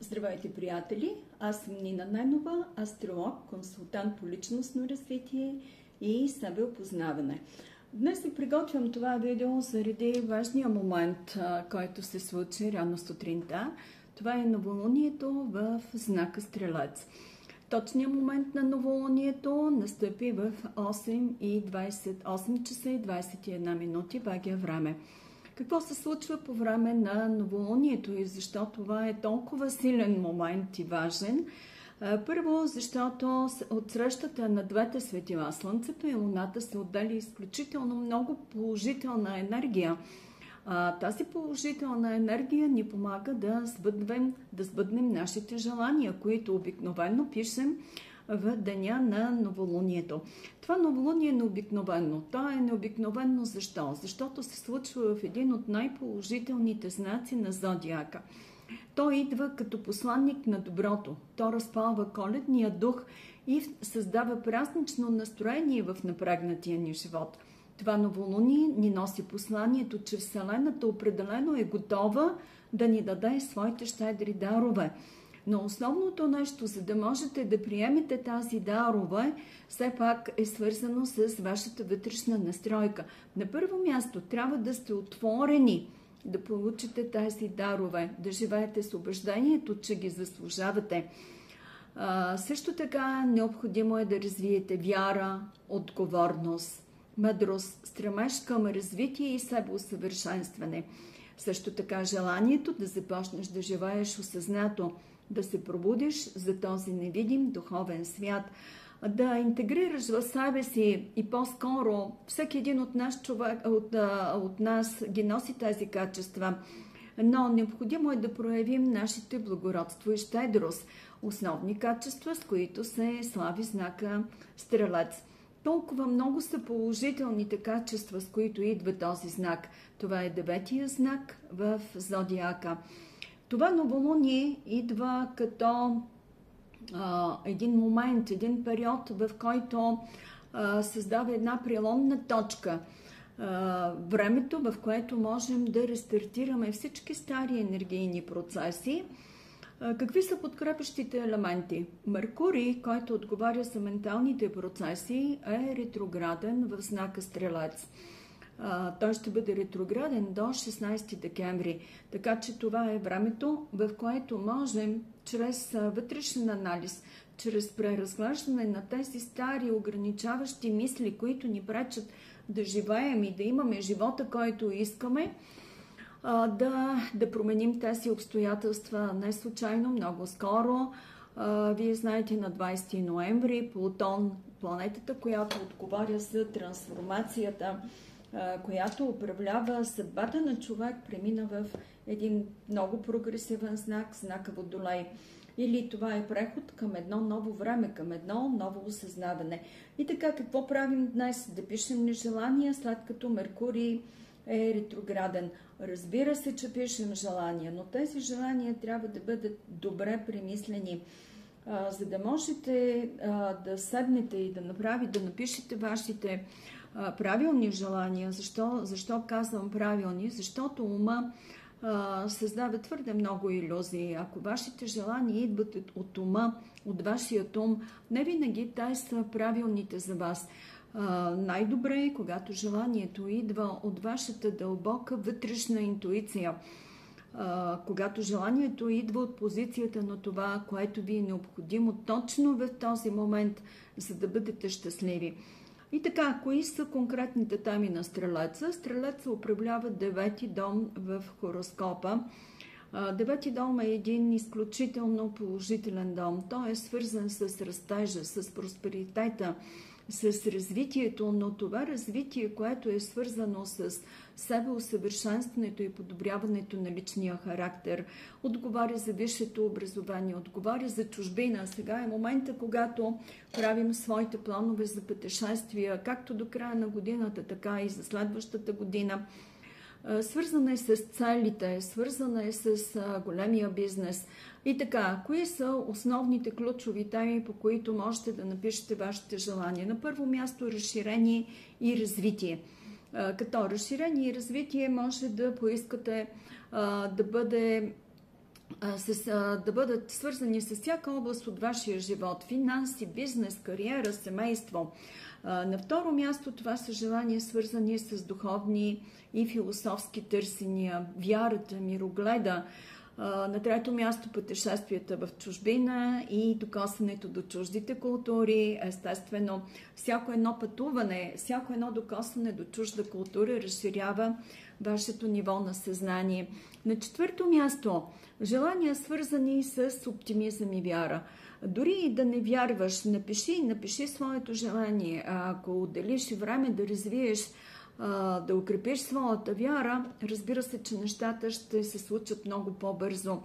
Здравейте, приятели! Аз съм Нина Ненова, астролог, консултант по личностно развитие и себеопознаване. Днес ви приготвям това видео заради важния момент, който се случи рано сутринта. Това е новолунието в знака Стрелец. Точният момент на новолунието настъпи в 8 часа и 21 минути Багия време. Какво се случва по време на новолунието и защо това е толкова силен момент и важен? Първо, защото от срещата на двете светила, Слънцето и Луната, се отдели изключително много положителна енергия. Тази положителна енергия ни помага да сбъднем нашите желания, които обикновено пишем в деня на новолунието. Това новолуние е необикновено. То е необикновено защо? Защото се случва в един от най-положителните знаци на зодиака. То идва като посланник на доброто. То разпалва коледния дух и създава празнично настроение в напрегнатия ни живот. Това новолуние ни носи посланието, че Вселената определено е готова да ни даде своите щедри дарове. Но основното нещо, за да можете да приемете тази дарове, все пак е свързано с вашата вътрешна настройка. На първо място трябва да сте отворени да получите тези дарове, да живеете с убеждението, че ги заслужавате. Също така необходимо е да развиете вяра, отговорност, мъдрост, стремеж към развитие и себеусъвършенстване. Също така желанието да започнеш да живееш осъзнато, да се пробудиш за този невидим духовен свят, да интегрираш в себе си и по-скоро всеки един от нас ги носи тези качества, но необходимо е да проявим нашите благородство и щедрост, основни качества, с които се слави знака Стрелец. Толкова много са положителните качества, с които идва този знак. Това е 9-тия знак в зодиака. Това новолуние идва като един момент, един период, в който създава една преломна точка. Времето, в което можем да рестартираме всички стари енергийни процеси. Какви са подкрепящите елементи? Меркурий, който отговаря за менталните процеси, е ретрограден в знака Стрелец. Той ще бъде ретрограден до 16 декември, така че това е времето, в което можем чрез вътрешен анализ, чрез преразглеждане на тези стари ограничаващи мисли, които ни пречат да живеем и да имаме живота, който искаме, да променим тези обстоятелства. Не случайно, много скоро, вие знаете, на 20 ноември Плутон, планетата, която отговаря за трансформацията, която управлява съдбата на човек, премина в един много прогресивен знак, знака Водолей. Или това е преход към едно ново време, към едно ново осъзнаване. И така, какво правим днес? Да пишем ли желания, след като Меркурий е ретрограден? Разбира се, че пишем желания, но тези желания трябва да бъдат добре премислени, за да можете да седнете и да напишете вашите правилни желания. Защо казвам правилни? Защото ума създава твърде много илюзии. Ако вашите желания идват от ума, от вашият ум, не винаги те са правилните за вас. Най-добре е, когато желанието идва от вашата дълбока вътрешна интуиция. Когато желанието идва от позицията на това, което ви е необходимо точно в този момент, за да бъдете щастливи. И така, кои са конкретните теми на Стрелеца? Стрелеца управлява 9-ти дом в хороскопа. 9-ти дом е един изключително положителен дом. Той е свързан с растежа, с просперитета, с развитието, но това развитие, което е свързано с себеусъвършенстването и подобряването на личния характер, отговаря за висшето образование, отговаря за чужбина. Сега е момента, когато правим своите планове за пътешествия, както до края на годината, така и за следващата година. Свързана е с целите, свързана е с големия бизнес. И така, кои са основните ключови теми, по които можете да напишете вашите желания? На първо място разширение и развитие. Като разширение и развитие може да поискате да бъде да бъдат свързани с всяка област от вашия живот. Финанси, бизнес, кариера, семейство. На второ място това са желания, свързани с духовни и философски търсения, вярата, мирогледа. На трето място пътешествията в чужбина и докосването до чуждите култури. Естествено, всяко едно пътуване, всяко едно докосване до чужда култура разширява вашето ниво на съзнание. На четвърто място, желания, свързани с оптимизъм и вяра. Дори и да не вярваш, напиши своето желание. А ако отделиш време да развиеш, да укрепиш своята вяра, разбира се, че нещата ще се случат много по-бързо.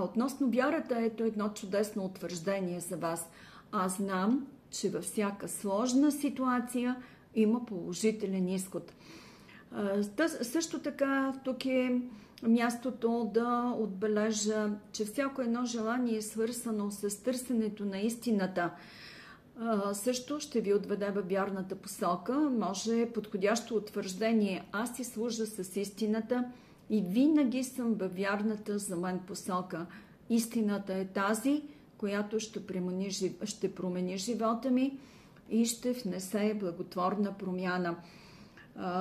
Относно вярата, ето едно чудесно утвърждение за вас. Аз знам, че във всяка сложна ситуация има положителен изход. Също така, тук е мястото да отбележа, че всяко едно желание е свързано с търсенето на истината. Също ще ви отведе във вярната посока. Може подходящо утвърждение: аз си служа с истината и винаги съм във вярната за мен посока. Истината е тази, която ще промени живота ми и ще внесе благотворна промяна.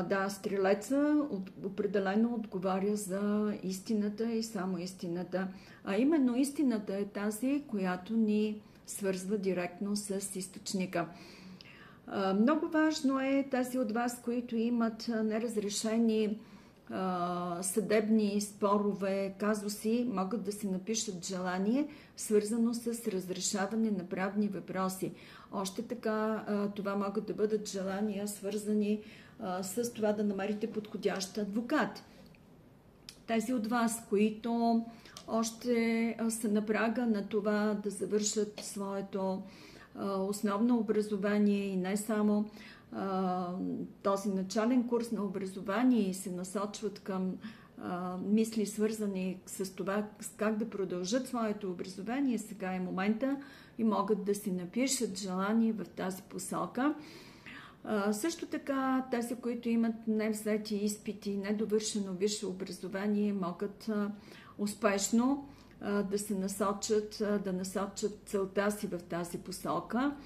Да, стрелеца определено отговаря за истината и само истината. А именно истината е тази, която ни свързва директно с източника. Много важно е тези от вас, които имат неразрешени съдебни спорове, казуси, могат да си напишат желание, свързано с разрешаване на правни въпроси. Още така, това могат да бъдат желания, свързани с това да намерите подходящ адвокат. Тези от вас, които още са на прага на това да завършат своето основно образование и не само този начален курс на образование и се насочват към мисли, свързани с това как да продължат своето образование, сега е момента и могат да си напишат желание в тази посока. Също така, тези, които имат невзети изпити, недовършено висше образование, могат успешно да насочат целта си в тази посока.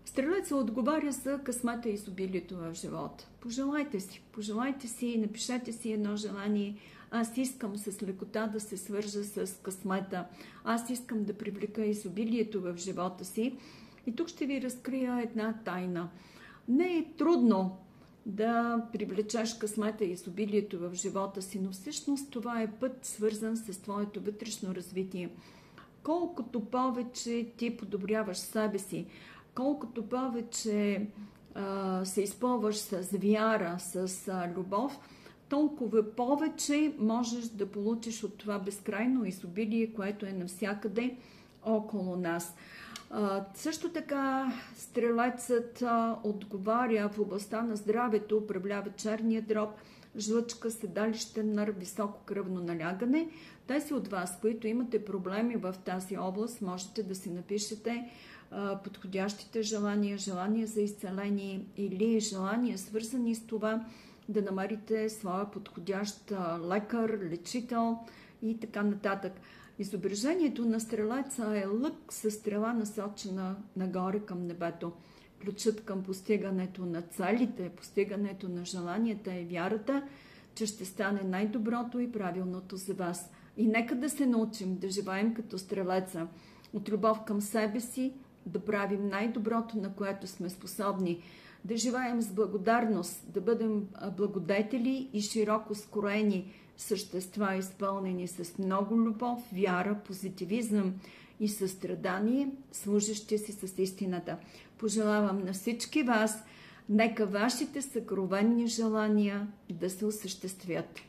Стрелецът отговаря за късмета и изобилието в живота. Пожелайте си, напишете си едно желание. Аз искам с лекота да се свържа с късмета. Аз искам да привлека изобилието в живота си. И тук ще ви разкрия една тайна. Не е трудно да привлечеш късмета и изобилието в живота си, но всъщност това е път, свързан с твоето вътрешно развитие. Колкото повече ти подобряваш себе си, колкото повече се изпълваш с вяра, с любов, толкова повече можеш да получиш от това безкрайно изобилие, което е навсякъде около нас. Също така стрелецът отговаря в областта на здравето, управлява черния дроб, жлъчка, седалище, нерв, високо кръвно налягане. Тези от вас, които имате проблеми в тази област, можете да си напишете подходящите желания за изцеление или желания, свързани с това да намерите своя подходящ лекар, лечител и така нататък. Изображението на стрелеца е лък със стрела, насочена нагоре към небето. Ключът към постигането на целите, постигането на желанията е вярата, че ще стане най-доброто и правилното за вас. И нека да се научим да живеем като стрелеца, от любов към себе си, да правим най-доброто, на което сме способни, да живеем с благодарност, да бъдем благодетели и широко скроени същества, изпълнени с много любов, вяра, позитивизъм и състрадание, служещи си с истината. Пожелавам на всички вас, нека вашите съкровенни желания да се осъществят.